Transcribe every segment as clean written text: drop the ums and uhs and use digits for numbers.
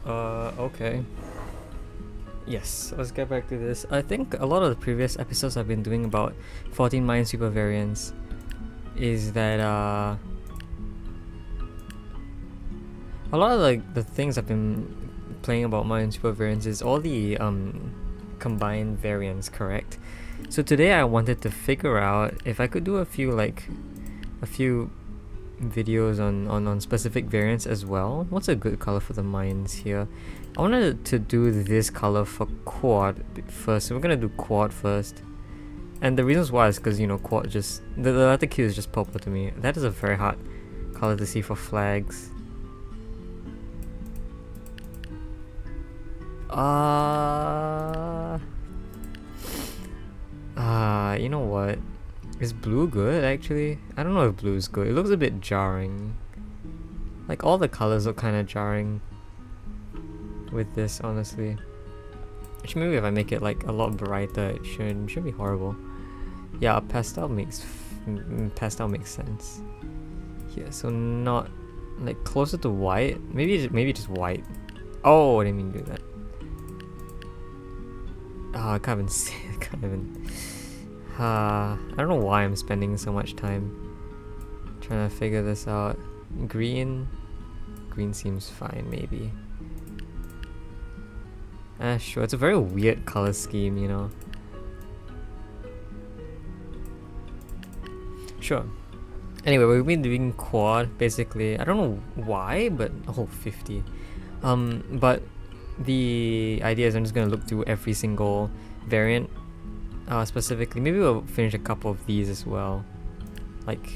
Okay. Yes, let's get back to this. I think a lot of the previous episodes I've been doing about 14 Minesweeper variants is that a lot of the things I've been playing about Minesweeper variants is all the combined variants, correct? So today I wanted to figure out if I could do a few videos on specific variants as well. What's a good color for the mines here? I wanted to do this color for quad first. So we're gonna do quad first. And the reasons why is because, you know, quad just... The letter Q is just purple to me. That is a very hard color to see for flags. You know what? Is blue good, actually? I don't know if blue is good. It looks a bit jarring. Like, all the colors look kind of jarring with this, honestly. Actually, maybe if I make it like a lot brighter, it shouldn't be horrible. Yeah, pastel makes sense. Yeah, so not like closer to white. Maybe just white. Oh, I didn't mean to do that. I can't even see. I don't know why I'm spending so much time trying to figure this out. Green seems fine, maybe. Sure, it's a very weird color scheme, you know. Sure. Anyway, we've been doing quad, basically. I don't know why, but... Oh, 50. But the idea is I'm just gonna look through every single variant. Specifically, maybe we'll finish a couple of these as well. Like,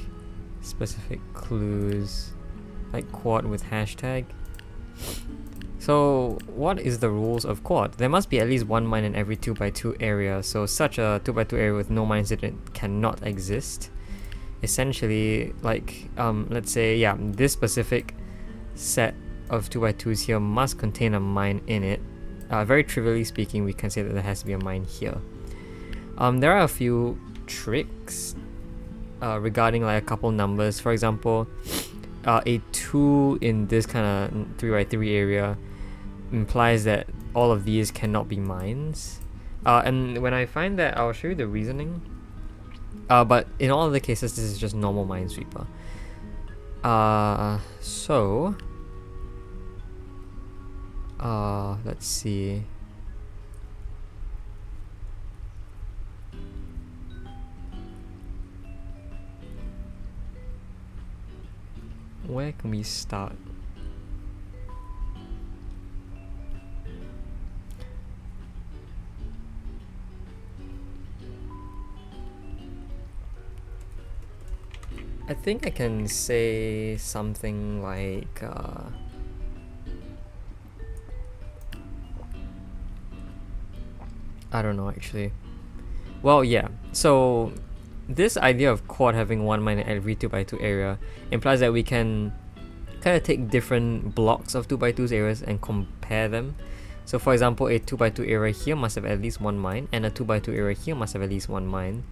specific clues. Like quad with hashtag. So, what is the rules of quad? There must be at least one mine in every 2x2 area, so such a 2x2 area with no mines in it cannot exist. Essentially, like, let's say, yeah, this specific set of 2x2s here must contain a mine in it. Very trivially speaking, we can say that there has to be a mine here. There are a few tricks regarding like a couple numbers. For example, a 2 in this kind of 3x3 area implies that all of these cannot be mines. And when I find that, I'll show you the reasoning. But in all other cases, this is just normal Minesweeper. Let's see. Where can we start? I think I can say something like I don't know actually. Well, yeah. So this idea of quad having one mine in every 2x2 area implies that we can kind of take different blocks of 2x2 areas and compare them. So for example, a 2x2 area here must have at least one mine, and a 2x2 area here must have at least one mine,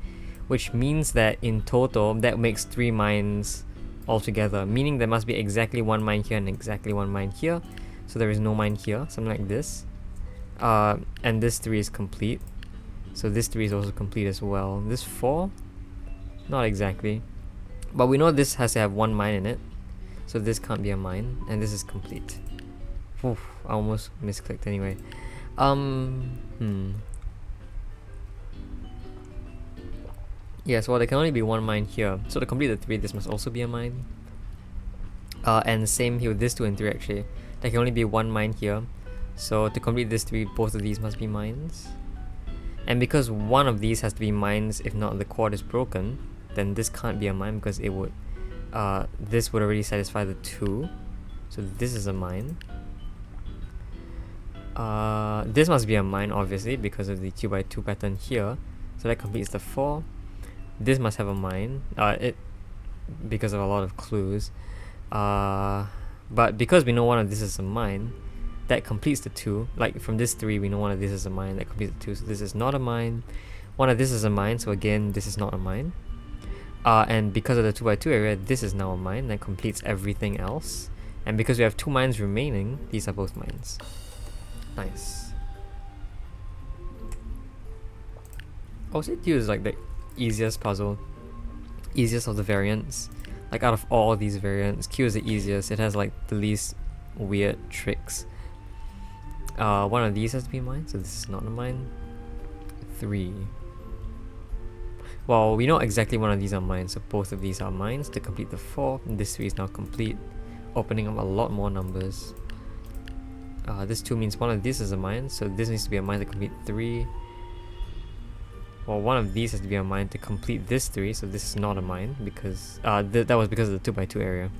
which means that in total that makes 3 mines altogether, meaning there must be exactly one mine here and exactly one mine here. So there is no mine here, something like this. And this 3 is complete, so this 3 is also complete as well. This 4, not exactly, but we know this has to have one mine in it, so this can't be a mine, and this is complete. Oof, I almost misclicked anyway. Yes, well, there can only be one mine here, so to complete the 3, this must also be a mine. And same here with this 2 and 3 actually. There can only be one mine here, so to complete this 3, both of these must be mines. And because one of these has to be mines, if not the quad is broken, then this can't be a mine because it would, this would already satisfy the 2. So this is a mine. This must be a mine obviously because of the 2x2 pattern here. So that completes the 4. This must have a mine, because of a lot of clues. But because we know one of this is a mine, that completes the 2. Like from this 3, we know one of this is a mine, that completes the 2. So this is not a mine. One of this is a mine, so again, this is not a mine. And because of the 2x2 area, this is now a mine, that completes everything else. And because we have 2 mines remaining, these are both mines. Nice. OC2 is like the easiest puzzle. Easiest of the variants. Like out of all these variants, Q is the easiest. It has like the least weird tricks. One of these has to be mine, so this is not a mine. 3. Well, we know exactly one of these are mine, so both of these are mines to complete the 4. This 3 is now complete, opening up a lot more numbers. This 2 means one of these is a mine, so this needs to be a mine to complete 3. Well, one of these has to be a mine to complete this 3, so this is not a mine because that was because of the 2x2 area.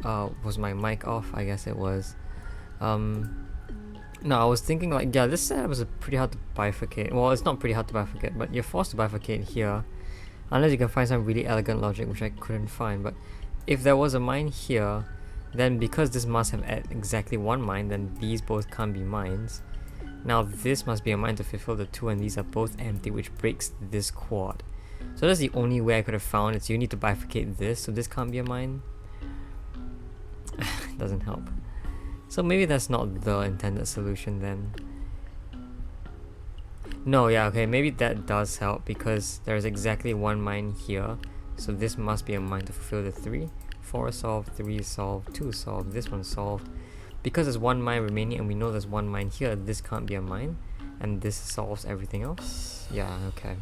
Was my mic off? I guess it was. No, I was thinking like, yeah, this setup is pretty hard to bifurcate. Well, it's not pretty hard to bifurcate, but you're forced to bifurcate here. Unless you can find some really elegant logic, which I couldn't find. But if there was a mine here, then because this must have at exactly one mine, then these both can't be mines. Now this must be a mine to fulfill the two, and these are both empty, which breaks this quad. So that's the only way I could have found it. So you need to bifurcate this, so this can't be a mine. Doesn't help. So maybe that's not the intended solution then. No, yeah, okay, maybe that does help because there's exactly one mine here. So this must be a mine to fulfill the 3. 4 is solved, 3 is solved, 2 is solved, this one's solved. Because there's one mine remaining and we know there's one mine here, this can't be a mine. And this solves everything else. Yeah, okay.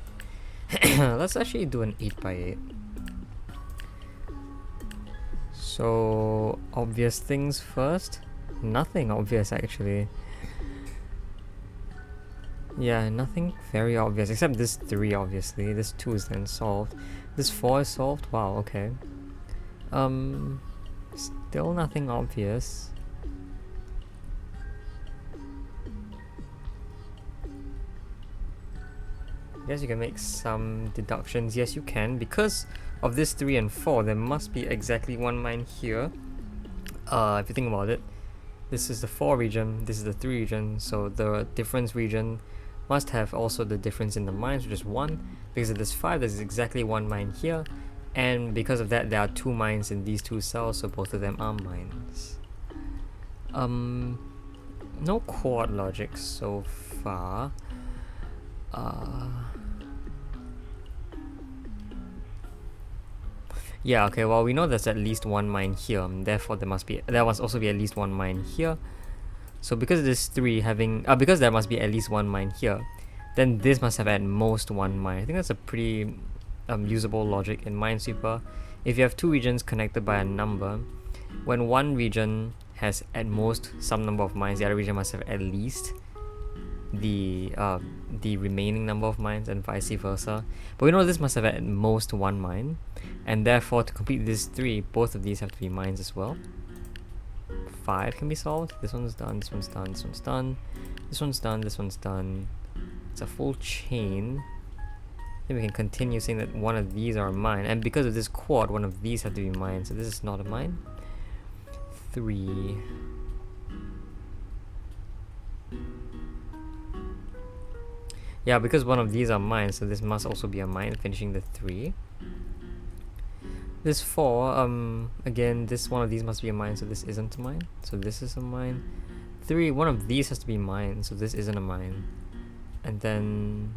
Let's actually do an 8x8. So, obvious things first. Nothing obvious actually. Yeah, nothing very obvious except this 3 obviously. This 2 is then solved. This 4 is solved. Wow, okay. Still nothing obvious. I guess you can make some deductions. Yes, you can. Because of this 3 and 4, there must be exactly one mine here. If you think about it, this is the 4 region, this is the 3 region, so the difference region must have also the difference in the mines, which is 1. Because of this 5, there's exactly one mine here, and because of that, there are 2 mines in these 2 cells, so both of them are mines. No quad logic so far. Yeah, okay, well we know there's at least one mine here, therefore there must also be at least one mine here. So because of this 3 having, because there must be at least one mine here, then this must have at most one mine. I think that's a pretty usable logic in Minesweeper. If you have 2 regions connected by a number, when one region has at most some number of mines, the other region must have at least the remaining number of mines, and vice versa. But we know this must have at most one mine, and therefore to complete this 3, both of these have to be mines as well. 5 can be solved. This one's done, this one's done, this one's done, this one's done, this one's done. It's a full chain. Then we can continue saying that one of these are a mine, and because of this quad, one of these have to be mine, so this is not a mine. 3. Yeah, because one of these are mine, so this must also be a mine, finishing the 3. This 4, again, this one of these must be a mine, so this isn't a mine. So this is a mine. 3, one of these has to be mine, so this isn't a mine. And then...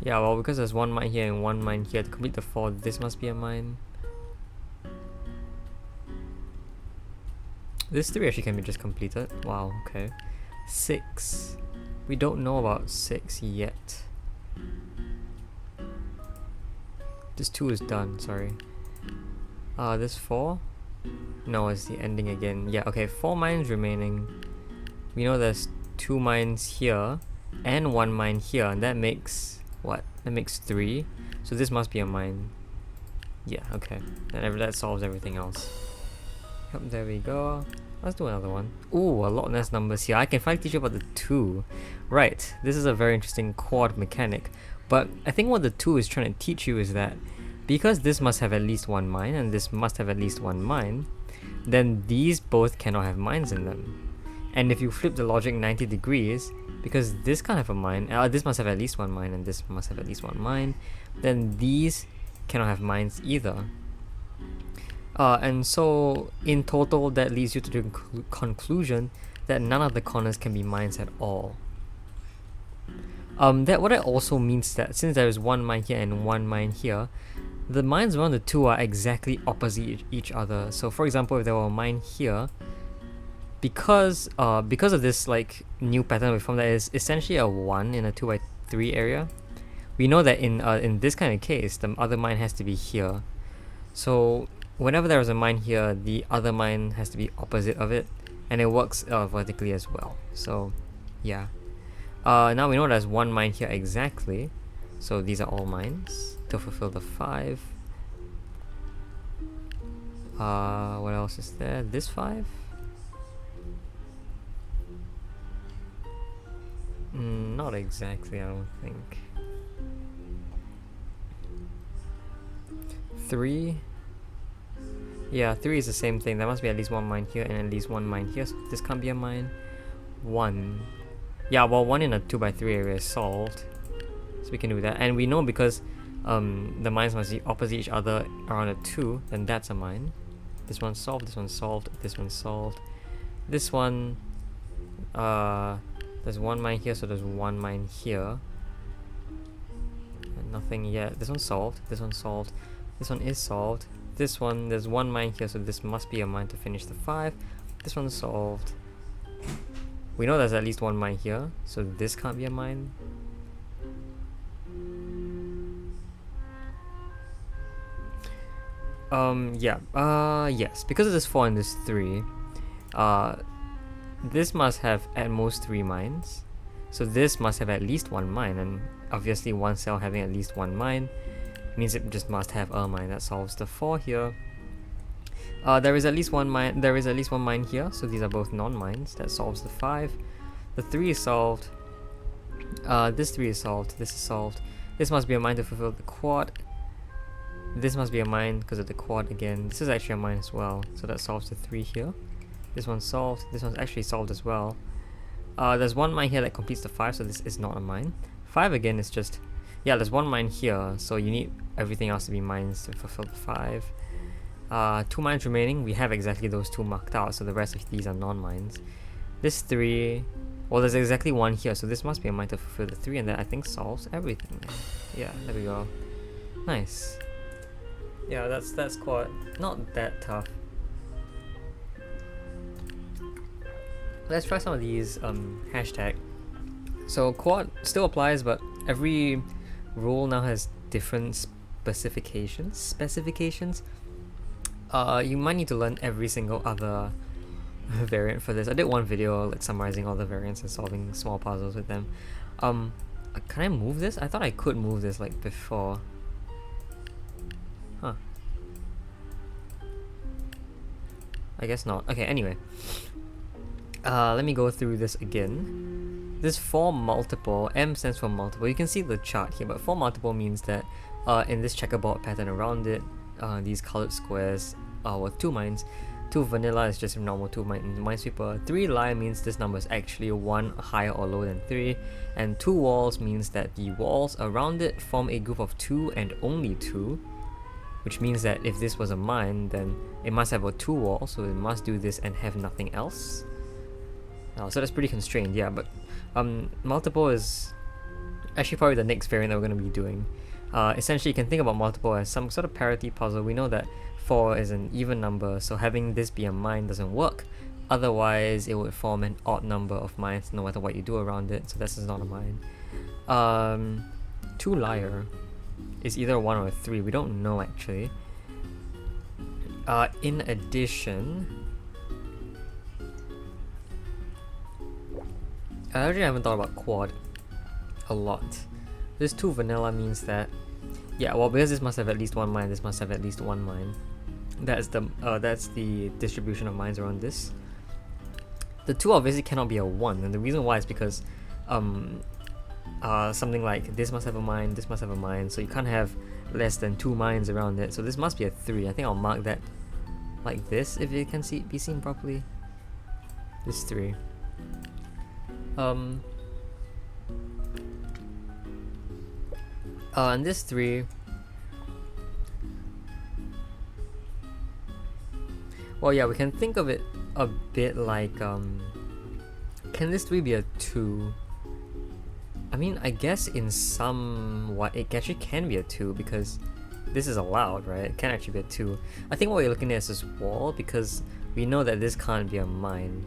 yeah, well, because there's one mine here and one mine here, to complete the 4, this must be a mine. This 3 actually can be just completed. Wow, okay. 6. We don't know about 6 yet. This 2 is done, sorry. This 4? No, it's the ending again. Yeah, okay, 4 mines remaining. We know there's 2 mines here and 1 mine here, and that makes what? That makes 3. So this must be a mine. Yeah, okay. That solves everything else. Yep, there we go. Let's do another one. Ooh, a lot less numbers here. I can finally teach you about the 2. Right, this is a very interesting quad mechanic. But I think what the 2 is trying to teach you is that because this must have at least one mine and this must have at least one mine, then these both cannot have mines in them. And if you flip the logic 90 degrees, because this can't have a mine, this must have at least one mine and this must have at least one mine, then these cannot have mines either. And so in total that leads you to the conclusion that none of the corners can be mines at all. What that also means that since there is one mine here and one mine here, the mines around the 2 are exactly opposite each other. So for example, if there were a mine here, because of this like new pattern we formed that is essentially a 1 in a 2x3 area, we know that in this kind of case the other mine has to be here. So whenever there is a mine here, the other mine has to be opposite of it, and it works vertically as well. So yeah, now we know there's one mine here exactly, So these are all mines to fulfill the 5. What else is there? This 5? Not exactly, I don't think. 3? Yeah, 3 is the same thing. There must be at least one mine here and at least one mine here, so this can't be a mine. 1. Yeah, well, 1 in a 2x3 area is solved. So we can do that. And we know because the mines must be opposite each other around a 2, then that's a mine. This one's solved, this one's solved, this one's solved. This one, there's one mine here, so there's one mine here. And nothing yet. This one's solved, this one's solved, this one is solved. This one, there's one mine here, so this must be a mine to finish the 5. This one's solved. We know there's at least one mine here, so this can't be a mine. Yes, because of this 4 and this 3, this must have at most 3 mines. So this must have at least one mine, and obviously one cell having at least one mine means it just must have a mine. That solves the 4 here. There is at least one mine. There is at least one mine here, so these are both non-mines. That solves the 5. The 3 is solved. This 3 is solved. This is solved. This must be a mine to fulfill the quad. This must be a mine because of the quad again. This is actually a mine as well, so that solves the 3 here. This one's solved. This one's actually solved as well. There's one mine here that completes the 5, so this is not a mine. 5 again is just... Yeah, there's one mine here, so you need everything else to be mines to fulfill the 5. 2 mines remaining. We have exactly those 2 marked out, so the rest of these are non-mines. This 3... Well, there's exactly 1 here, so this must be a mine to fulfill the 3, and that I think solves everything. Yeah, there we go. Nice. Yeah, that's quite not that tough. Let's try some of these hashtag. So quad still applies, but every rule now has different specifications. You might need to learn every single other variant for this. I did one video like summarizing all the variants and solving small puzzles with them. Can I move this? I thought I could move this like before. Huh. I guess not. Okay, anyway. Let me go through this again. This for multiple, M stands for multiple. You can see the chart here, but for multiple means that in this checkerboard pattern around it, these colored squares with 2 mines. 2 vanilla is just a normal 2 Minesweeper. 3 line means this number is actually 1 higher or lower than 3. And 2 walls means that the walls around it form a group of 2 and only 2. Which means that if this was a mine, then it must have a 2 wall, so it must do this and have nothing else. So that's pretty constrained, yeah, but multiple is actually probably the next variant that we're going to be doing. Essentially, you can think about multiple as some sort of parity puzzle. We know that 4 is an even number, so having this be a mine doesn't work. Otherwise, it would form an odd number of mines no matter what you do around it, so this is not a mine. 2 liar is either 1 or 3, we don't know actually. In addition, I actually haven't thought about quad a lot. This 2 vanilla means that, yeah, well, because this must have at least 1 mine, this must have at least 1 mine. That's the distribution of mines around this. The 2 obviously cannot be a 1, and the reason why is because something like this must have a mine, this must have a mine, so you can't have less than 2 mines around it. So this must be a 3. I think I'll mark that like this if it can be seen properly. This 3. And this 3, well, yeah, we can think of it a bit like, can this 3 be a 2? I mean, I guess in somewhat it actually can be a 2 because this is allowed, right? It can actually be a 2. I think what we're looking at is this wall because we know that this can't be a mine.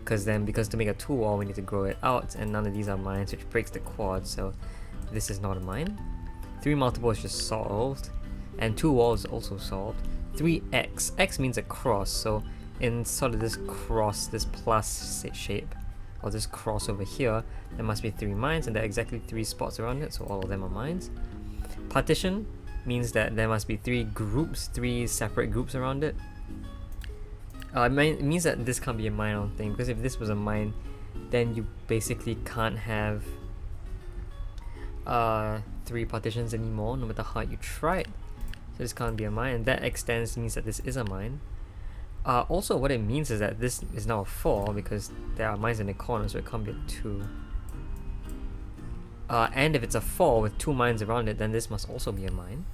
Because to make a 2 wall we need to grow it out, and none of these are mines, which breaks the quad, so this is not a mine. 3 multiple is just solved, and 2 walls is also solved. 3x, x means a cross, so in sort of this cross, this plus shape, I'll just cross over here. There must be 3 mines, and there are exactly 3 spots around it, so all of them are mines. Partition means that there must be 3 groups, 3 separate groups around it. It means that this can't be a mine, I don't think, because if this was a mine, then you basically can't have 3 partitions anymore, no matter how you try it. So this can't be a mine, and that extends means that this is a mine. Also, what it means is that this is now a 4 because there are mines in the corner, so it can't be a 2. And if it's a 4 with 2 mines around it, then this must also be a mine.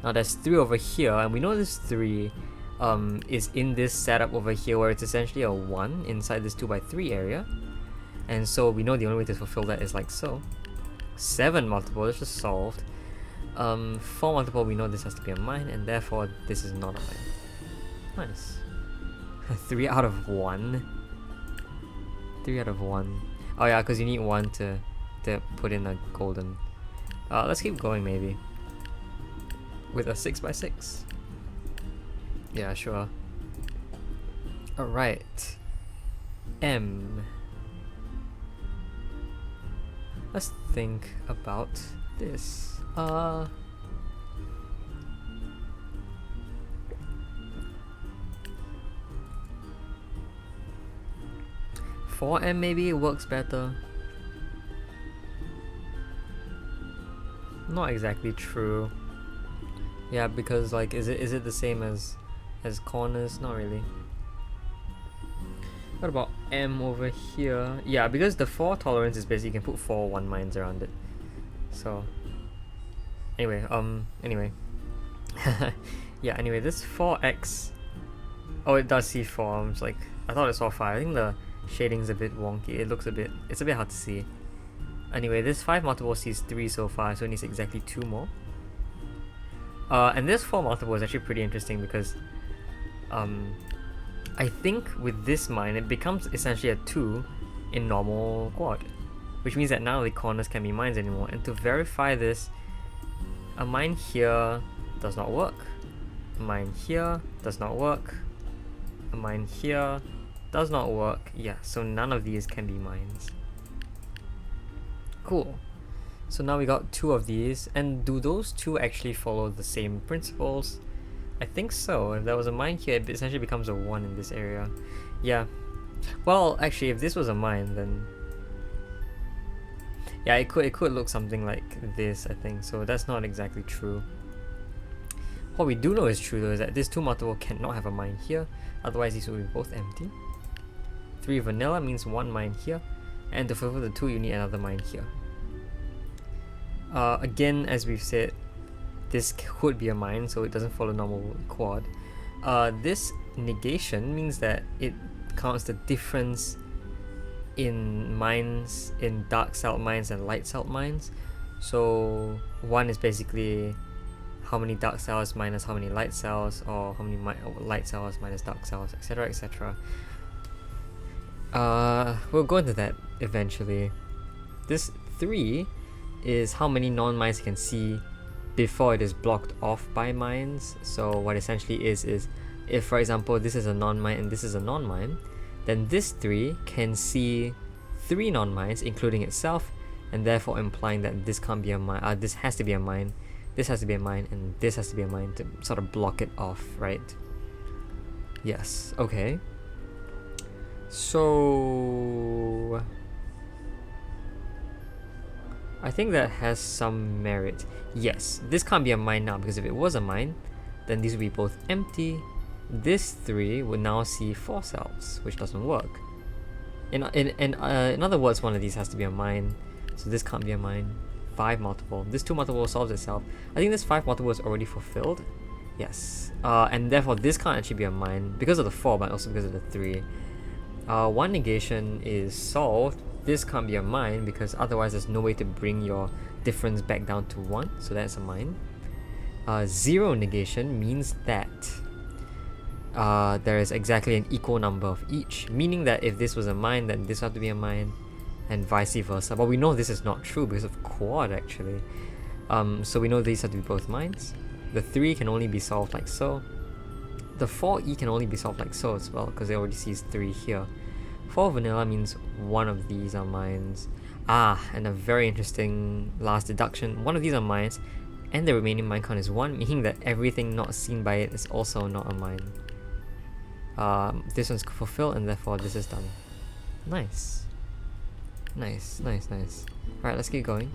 Now there's 3 over here, and we know this 3 is in this setup over here where it's essentially a 1 inside this 2x3 area. And so we know the only way to fulfill that is like so. 7 multiple, that's just solved. 4 multiple, we know this has to be a mine, and therefore this is not a mine. Nice. 3 out of 1. 3 out of 1. Oh yeah, because you need 1 to put in a golden. Let's keep going maybe. With a 6x6. Yeah, sure. Alright. M. Let's think about this. 4M maybe works better. Not exactly true. Yeah, because like is it the same as corners? Not really. What about M over here? Yeah, because the 4 tolerance is basically you can put 4 1 mines around it. So anyway, yeah, anyway, this 4x, oh, it does see 4. I thought it saw 5. I think the shading's a bit wonky. It's a bit hard to see. Anyway, this 5 multiple sees 3 so far, so it needs exactly 2 more. And this 4 multiple is actually pretty interesting because I think with this mine it becomes essentially a 2 in normal quad, which means that now the corners can be mines anymore. And to verify this, a mine here does not work, a mine here does not work, a mine here does not work. Yeah, so none of these can be mines. Cool. So now we got 2 of these, and do those 2 actually follow the same principles? I think so. If there was a mine here, it essentially becomes a 1 in this area. Yeah. Well, actually, if this was a mine, then yeah, it could look something like this, I think. So that's not exactly true. What we do know is true though is that this 2 multiple cannot have a mine here, otherwise these will be both empty. 3 vanilla means 1 mine here, and to fulfill the 2 you need another mine here. Again, as we've said, this could be a mine, so it doesn't follow normal quad. This negation means that it counts the difference in mines, in dark cell mines and light cell mines. So 1 is basically how many dark cells minus how many light cells, or how many light cells minus dark cells, etc, etc. We'll go into that eventually. This 3 is how many non-mines you can see before it is blocked off by mines. So what essentially is if, for example, this is a non-mine and this is a non-mine, then this 3 can see 3 non-mines including itself, and therefore implying that this can't be a mine, this has to be a mine, this has to be a mine, and this has to be a mine to sort of block it off, right? Yes, okay. So I think that has some merit. Yes, this can't be a mine now, because if it was a mine, then these would be both empty. This 3 would now see 4 cells, which doesn't work. In other words, one of these has to be a mine, so this can't be a mine. 5 multiple. This 2 multiple solves itself. I think this 5 multiple is already fulfilled. Yes. And therefore this can't actually be a mine because of the 4, but also because of the 3. 1 negation is solved. This can't be a mine because otherwise there's no way to bring your difference back down to 1, so that's a mine. 0 negation means that there is exactly an equal number of each, meaning that if this was a mine, then this would have to be a mine, and vice versa. But we know this is not true because of quad actually. So we know these have to be both mines. The 3 can only be solved like so. The 4e can only be solved like so as well, because it already sees 3 here. 4 vanilla means one of these are mines. And a very interesting last deduction. One of these are mines, and the remaining mine count is 1, meaning that everything not seen by it is also not a mine. This one's fulfilled, and therefore this is done. Nice. Nice. Alright, let's keep going.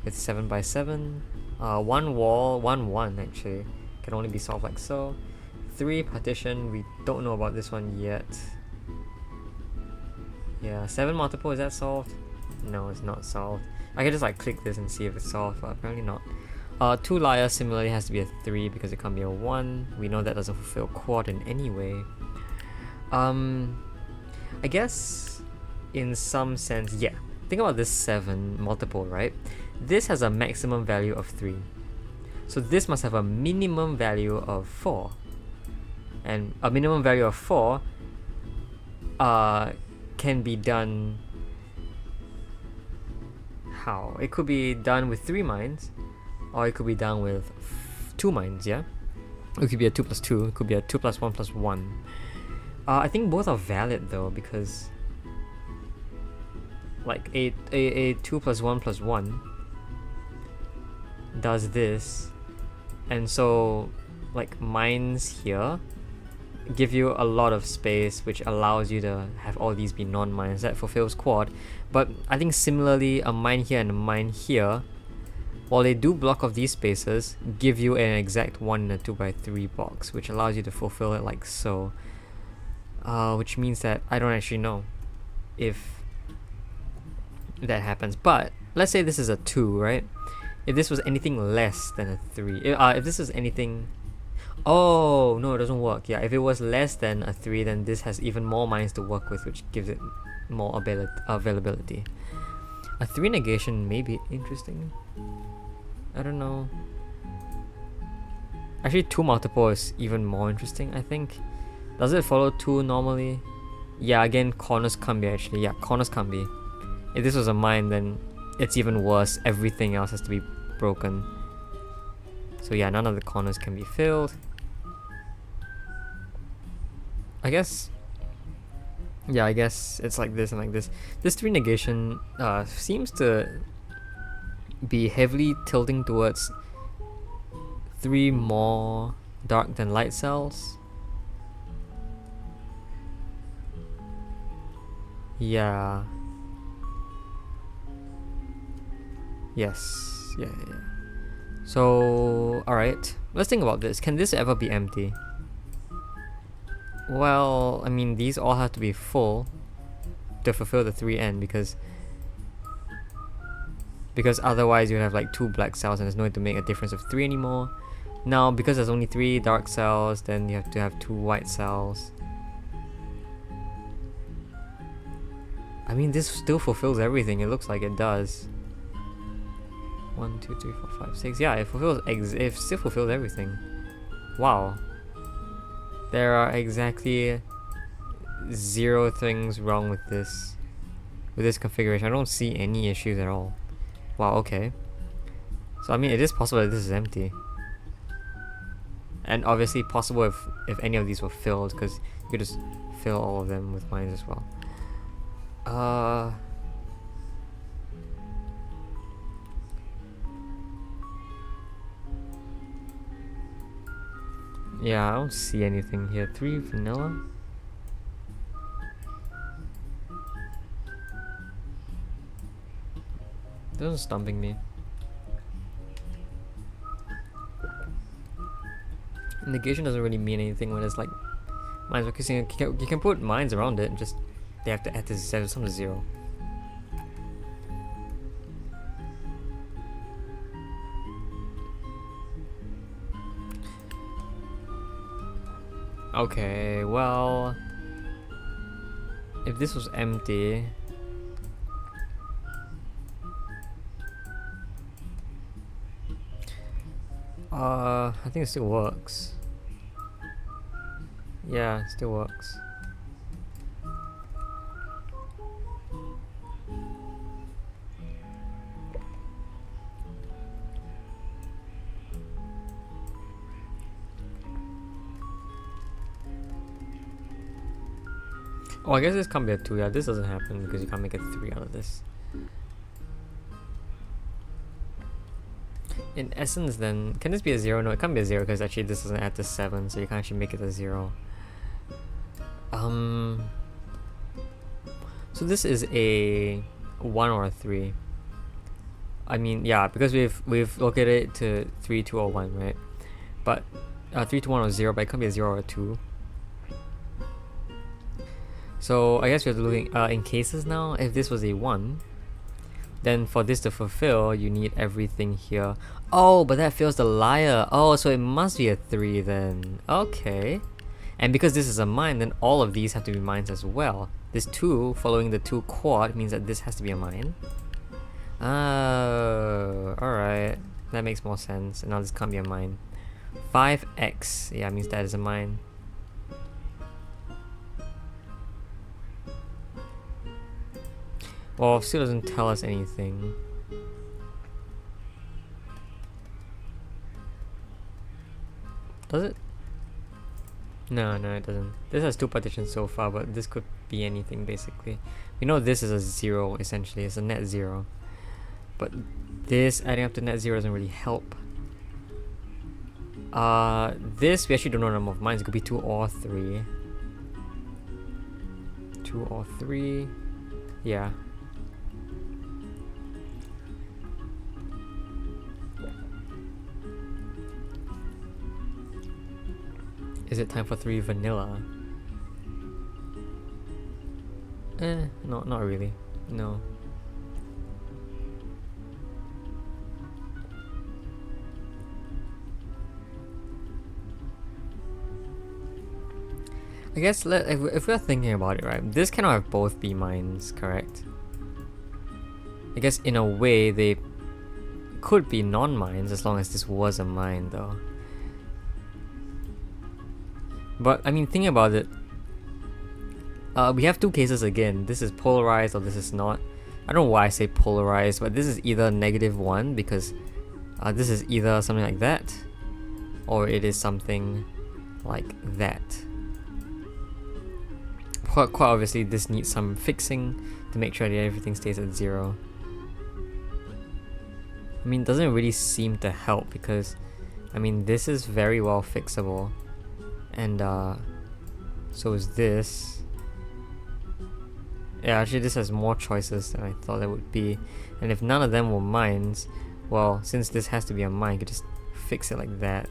With 7 by 7. 1 wall, 1 actually. Can only be solved like so. 3 partition, we don't know about this one yet. Yeah, 7 multiple, is that solved? No, it's not solved. I can just like click this and see if it's solved, but apparently not. 2 liar similarly has to be a 3 because it can't be a 1. We know that doesn't fulfill quad in any way. I guess in some sense, yeah. Think about this 7 multiple, right? This has a maximum value of 3. So this must have a minimum value of 4. And a minimum value of 4 can be done... How? It could be done with 3 mines, or it could be done with 2 mines, yeah? It could be a 2 plus 2, it could be a 2 plus 1 plus 1. I think both are valid though, because like a 2 plus 1 plus 1 does this, and so like mines here give you a lot of space, which allows you to have all these be non-mines. That fulfills quad. But I think similarly, a mine here and a mine here, while they do block off these spaces, give you an exact 1 in a 2x3 box, which allows you to fulfill it like so. Which means that I don't actually know if that happens. But let's say this is a 2, right? If this was anything less than a 3, if this is anything... Oh, no, it doesn't work. Yeah, if it was less than a 3, then this has even more mines to work with, which gives it more availability. A 3 negation may be interesting. I don't know. Actually, 2 multiple is even more interesting, I think. Does it follow 2 normally? Yeah, again, corners can't be actually. Yeah, corners can't be. If this was a mine, then it's even worse. Everything else has to be broken. So yeah, none of the corners can be filled. I guess it's like this and like this. This 3 negation seems to be heavily tilting towards 3 more dark than light cells. Yeah. Yes. Yeah. So, alright. Let's think about this. Can this ever be empty? Well, I mean, these all have to be full to fulfill the 3n because otherwise you have like 2 black cells and there's no way to make a difference of 3 anymore. Now, because there's only 3 dark cells, then you have to have 2 white cells. I mean, this still fulfills everything. It looks like it does. 1, 2, 3, 4, 5, 6. Yeah, it still fulfills everything. Wow. There are exactly 0 things wrong with this configuration. I don't see any issues at all. Wow, okay. So I mean, it is possible that this is empty. And obviously possible if any of these were filled, because you could just fill all of them with mines as well. Yeah, I don't see anything here. 3 vanilla? This is stumping me. Negation doesn't really mean anything when it's like mines, because you can put mines around it and just they have to add this some to 0. Okay, well, if this was empty, I think it still works. Yeah, it still works. Oh, I guess this can't be a 2. Yeah, this doesn't happen because you can't make a 3 out of this. In essence, then, can this be a 0? No, it can't be a 0 because actually this doesn't add to 7, so you can't actually make it a 0. So this is a 1 or a 3. I mean, yeah, because we've located it to 3, 2, or 1, right? But 3, 2, 1, or 0, but it can't be a 0 or a 2. So I guess we're looking in cases now. If this was a 1, then for this to fulfill, you need everything here. Oh, but that fails the liar. Oh, so it must be a 3 then. Okay. And because this is a mine, then all of these have to be mines as well. This 2 following the 2 quad means that this has to be a mine. Oh, alright. That makes more sense. And now this can't be a mine. 5x. Yeah, means that is a mine. Well, still doesn't tell us anything. Does it? No, it doesn't. This has 2 partitions so far, but this could be anything basically. We know this is a 0 essentially, it's a net 0. But this adding up to net 0 doesn't really help. This, we actually don't know the number of mines. It could be 2 or 3. 2 or 3. Yeah. Is it time for 3 vanilla? No, not really. No. I guess if we're thinking about it, right, this cannot have both be mines, correct? I guess in a way they could be non-mines as long as this was a mine though. But I mean, thinking about it, we have 2 cases again. This is polarized or this is not. I don't know why I say polarized, but this is either -1 because this is either something like that or it is something like that. Quite obviously this needs some fixing to make sure that everything stays at 0. I mean, it doesn't really seem to help because I mean, this is very well fixable. And so is this. Yeah, actually this has more choices than I thought there would be. And if none of them were mines, well, since this has to be a mine, you could just fix it like that.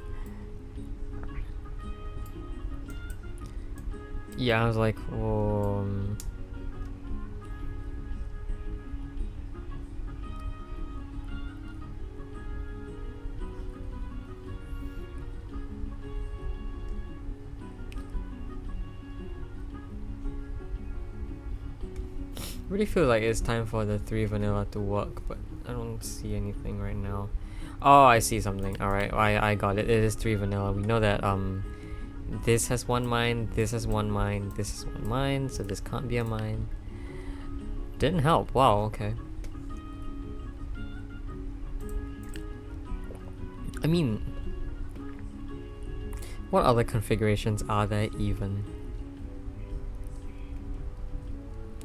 Yeah, I was like, really feel like it's time for the 3 vanilla to work, but I don't see anything right now. Oh, I see something. Alright, I got it. It is 3 vanilla. We know that this has 1 mine, this has 1 mine, this is 1 mine, so this can't be a mine. Didn't help. Wow, okay. I mean, what other configurations are there even?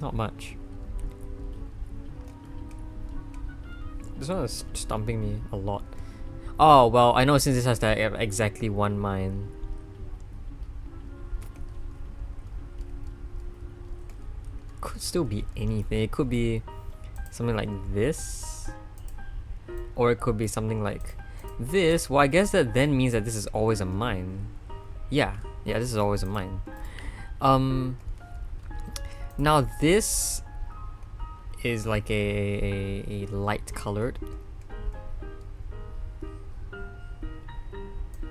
Not much. This one is stumping me a lot. Oh, well, I know since this has that exactly 1 mine. Could still be anything. It could be something like this. Or it could be something like this. Well, I guess that then means that this is always a mine. Yeah, this is always a mine. Now this is like a light colored.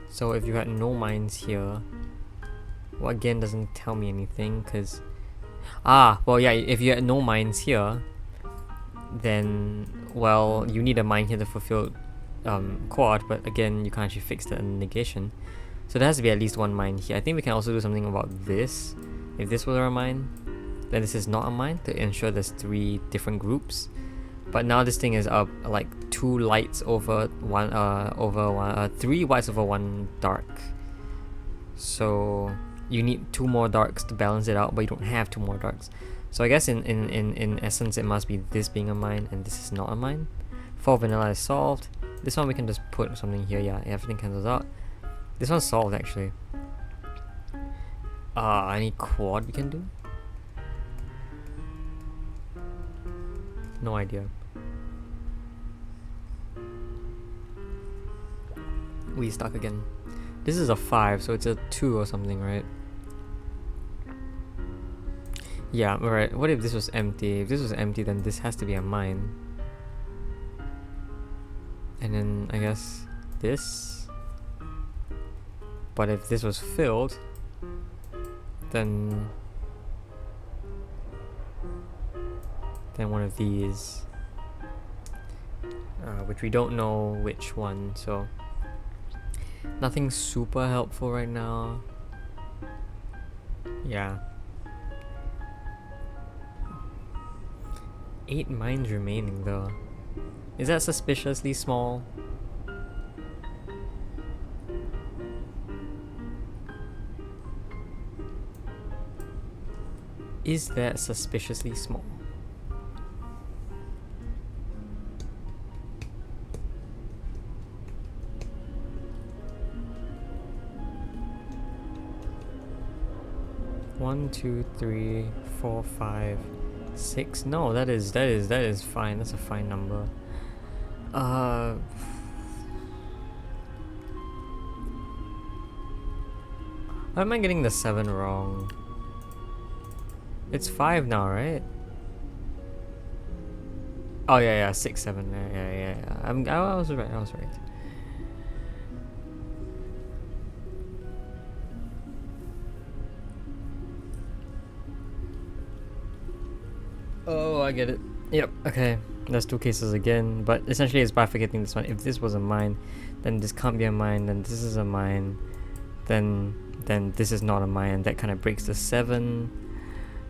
So if you had no mines here, well, again doesn't tell me anything because well, yeah, if you had no mines here, then well, you need a mine here to fulfill quad, but again you can't actually fix the negation, so there has to be at least 1 mine here. I think we can also do something about this. If this were a mine, then this is not a mine, to ensure there's 3 different groups. But now this thing is like 2 lights over 3 whites over 1 dark. So you need 2 more darks to balance it out, but you don't have 2 more darks. So I guess in essence it must be this being a mine and this is not a mine. 4 vanilla is solved. This one we can just put something here. Yeah, everything cancels out. This one's solved actually. Any quad we can do? No idea. We stuck again. This is a 5, so it's a 2 or something, right? Yeah, alright. What if this was empty? If this was empty, then this has to be a mine. And then I guess this. But if this was filled, then one of these, which we don't know which one, so nothing super helpful right now. Yeah. 8 mines remaining though. Is that suspiciously small? Is that suspiciously small? One, two, three, 4, 5, 6. No, that is fine. That's a fine number. Why am I getting the 7 wrong? It's 5 now, right? Oh yeah, 6, 7. Yeah. I was right. Oh, I get it. Yep. Okay. There's 2 cases again, but essentially it's bifurcating this one. If this was a mine, then this can't be a mine. Then this is a mine. Then this is not a mine. And that kind of breaks the 7.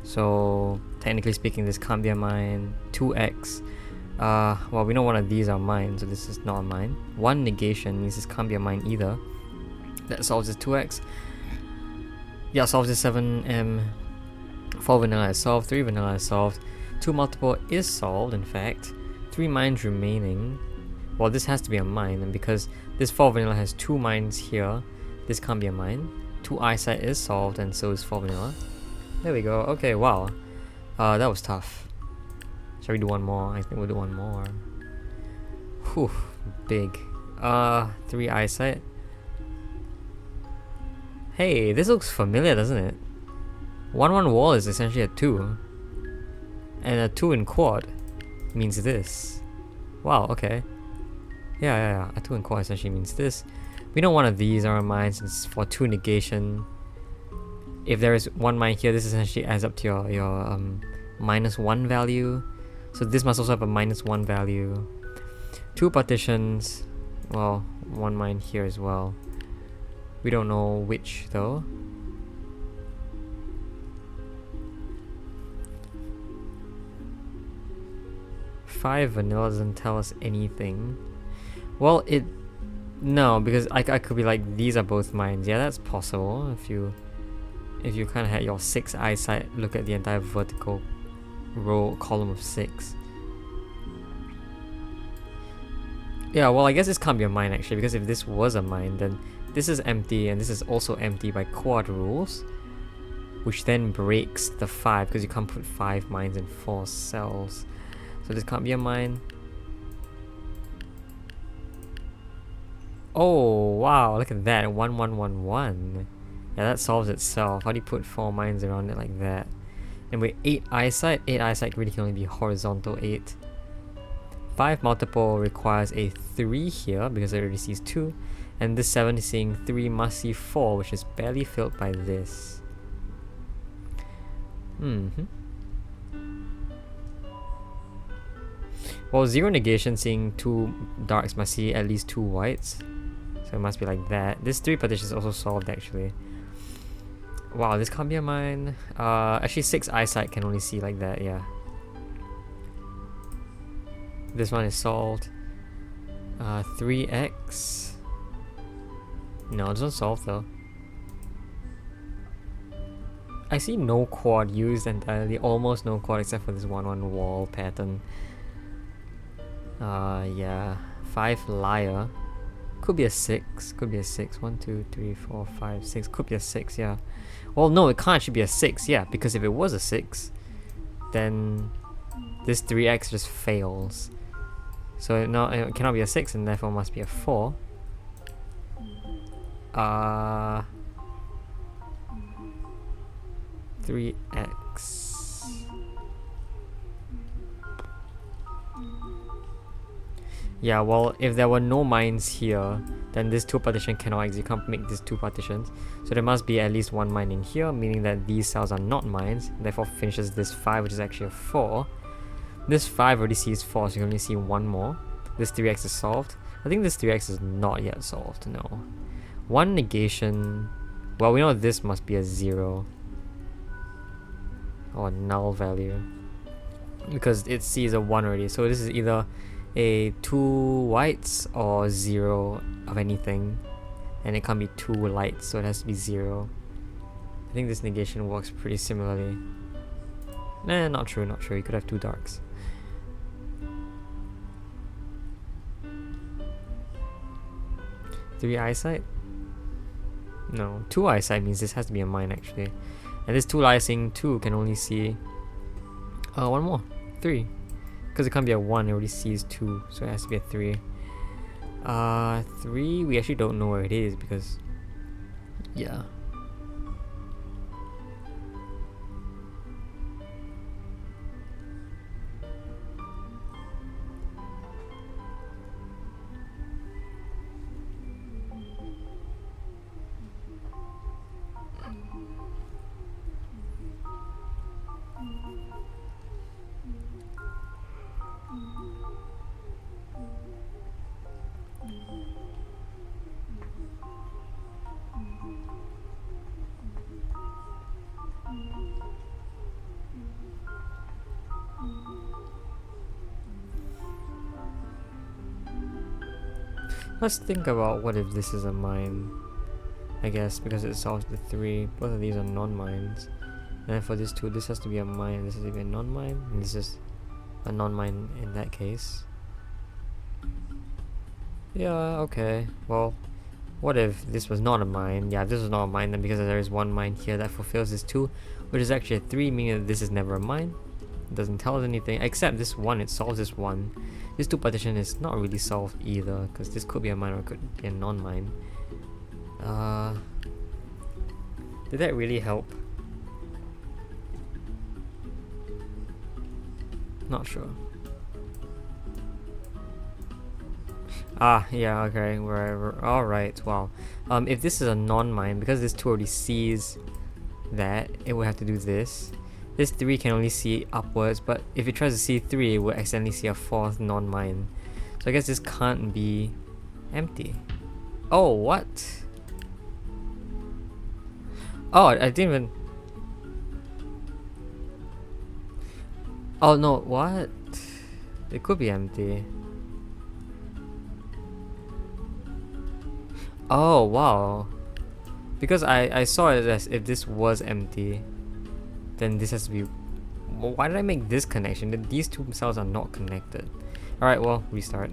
So technically speaking, this can't be a mine. 2x. Well, we know one of these are mine, so this is not a mine. 1 negation means this can't be a mine either. That solves this 2x. Yeah, solves this 7m. 4 vanilla is solved. 3 vanilla is solved. 2 multiple is solved, in fact. 3 mines remaining. Well, this has to be a mine, and because this 4 vanilla has 2 mines here, this can't be a mine. 2 eyesight is solved, and so is 4 vanilla. There we go. Okay, wow. That was tough. Shall we do one more? I think we'll do one more. Whew, big. 3 eyesight. Hey, this looks familiar, doesn't it? 1-1 wall is essentially a 2. And a 2 in quad means this. Wow, okay. Yeah. A 2 in quad essentially means this. We know one of these are mines. It's for 2 negation. If there is 1 mine here, this essentially adds up to your -1 value. So this must also have a -1 value. 2 partitions. Well, 1 mine here as well. We don't know which though. Five vanilla doesn't tell us anything. Well, no, because I could be like, these are both mines. Yeah, that's possible if you kind of had your 6 eyesight, look at the entire vertical row column of 6. Yeah, well, I guess this can't be a mine actually, because if this was a mine, then this is empty and this is also empty by quad rules, which then breaks the 5 because you can't put 5 mines in 4 cells. So this can't be a mine. Oh wow, look at that. 1-1-1-1. Yeah, that solves itself. How do you put 4 mines around it like that? And with 8 eyesight, 8 eyesight really can only be horizontal 8. 5 multiple requires a 3 here because it already sees 2. And this 7 is seeing 3, must see 4, which is barely filled by this. Well, 0 negation seeing 2 darks must see at least 2 whites. So it must be like that. This 3 partition is also solved actually. Wow, this can't be a mine. Actually 6 eyesight can only see like that, yeah. This one is solved. 3x. No, this one's solved though. I see no quad used entirely, almost no quad except for this 1-1 wall pattern. Yeah. 5 liar. Could be a 6. Could be a 6. 1, 2, 3, 4, 5, 6. Could be a 6, yeah. Well, no, it can't actually be a 6, yeah, because if it was a 6, then this 3x just fails. So it cannot be a 6 and therefore must be a 4. 3x. Yeah, well, if there were no mines here, then this 2 partition cannot exist. You can't make these 2 partitions. So there must be at least 1 mine in here, meaning that these cells are not mines. Therefore finishes this 5, which is actually a 4. This 5 already sees 4, so you can only see 1 more. This 3x is solved. I think this 3x is not yet solved, no. 1 negation... Well, we know this must be a 0. Or null value. Because it sees a 1 already. So this is either a 2 whites or 0 of anything. And it can't be 2 lights, so it has to be 0. I think this negation works pretty similarly. Nah, not true, not true. You could have 2 darks. Three eyesight? No, 2 eyesight means this has to be a mine actually. And this 2 lighting 2 can only see 1 more, 3. Because it can't be a 1, it already sees 2, so it has to be a 3. 3, we actually don't know where it is because, yeah. Let's think about what if this is a mine. I guess because it solves the 3. Both of these are non-mines. And then for this 2, this has to be a mine, this has to be a non-mine, and this is a non-mine in that case. Yeah, okay. Well, what if this was not a mine? Yeah, if this was not a mine, then because there is 1 mine here that fulfills this 2, which is actually a 3, meaning that this is never a mine. It doesn't tell us anything, except this 1, it solves this 1. This 2 partition is not really solved either, because this could be a mine or it could be a non-mine. Did that really help? Not sure. Yeah, okay, we're alright, wow. If this is a non-mine, because this 2 already sees that, it will have to do this. This 3 can only see upwards, but if it tries to see 3, it will accidentally see a 4th non-mine. So I guess this can't be empty. Oh, what? Oh, I didn't even... Oh no, what? It could be empty. Oh, wow. Because I saw it as if this was empty, then this has to be... Well, why did I make this connection? These 2 cells are not connected. Alright, well, restart.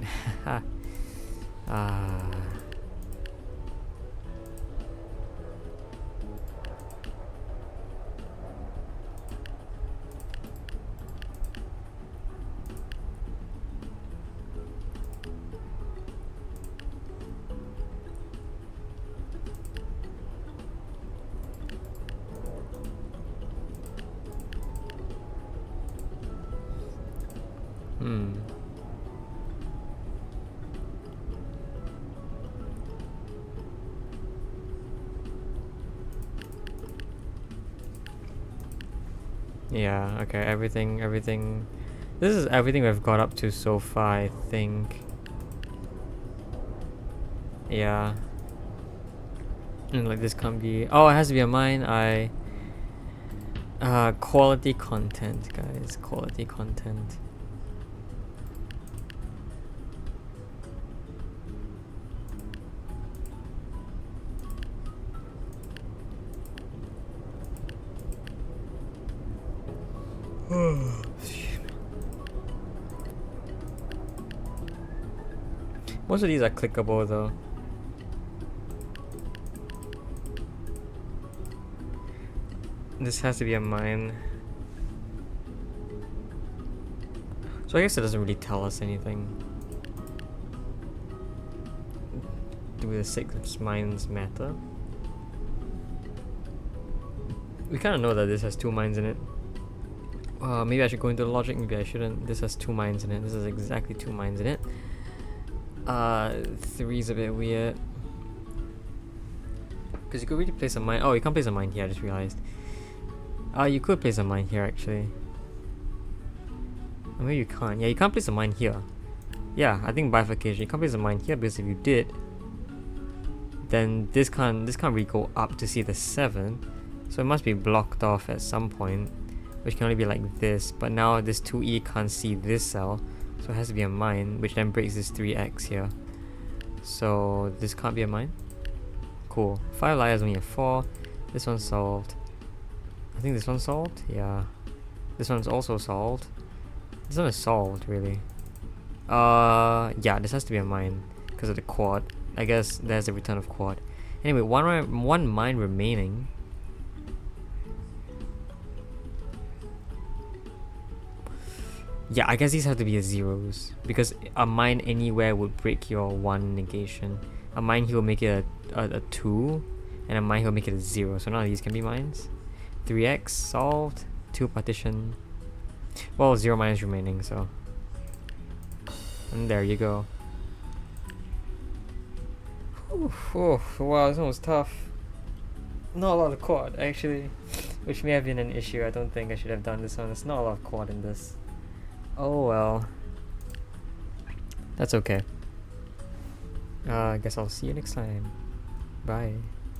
Yeah, okay, everything... This is everything we've got up to so far, I think. Yeah. And like this can't be... Oh, it has to be a mine. Quality content, guys. Quality content. Most of these are clickable though. This has to be a mine. So I guess it doesn't really tell us anything. Do the 6 mines matter? We kind of know that this has 2 mines in it. Maybe I should go into the logic, maybe I shouldn't. This has 2 mines in it. This has exactly 2 mines in it. 3's a bit weird. Because you could really place a mine. Oh, you can't place a mine here, I just realized. You could place a mine here actually. Or maybe you can't. Yeah, you can't place a mine here. Yeah, I think bifurcation. You can't place a mine here because if you did, then this can't really go up to see the 7. So it must be blocked off at some point, which can only be like this. But now this 2E can't see this cell, so it has to be a mine, which then breaks this 3x here. So this can't be a mine. Cool. 5 layers only have 4. This one's solved. I think this one's solved. Yeah. This one's also solved. This one is solved, really. Yeah, this has to be a mine because of the quad. I guess there's the return of quad. Anyway, one mine remaining. Yeah, I guess these have to be a zeros because a mine anywhere would break your 1 negation. A mine here will make it a 2, and a mine here will make it a 0. So none of these can be mines. 3x solved. 2 partition. Well, 0 mines remaining, so. And there you go. Oh, wow, this one was tough. Not a lot of quad, actually. Which may have been an issue. I don't think I should have done this one. There's not a lot of quad in this. Oh well. That's okay. I guess I'll see you next time. Bye.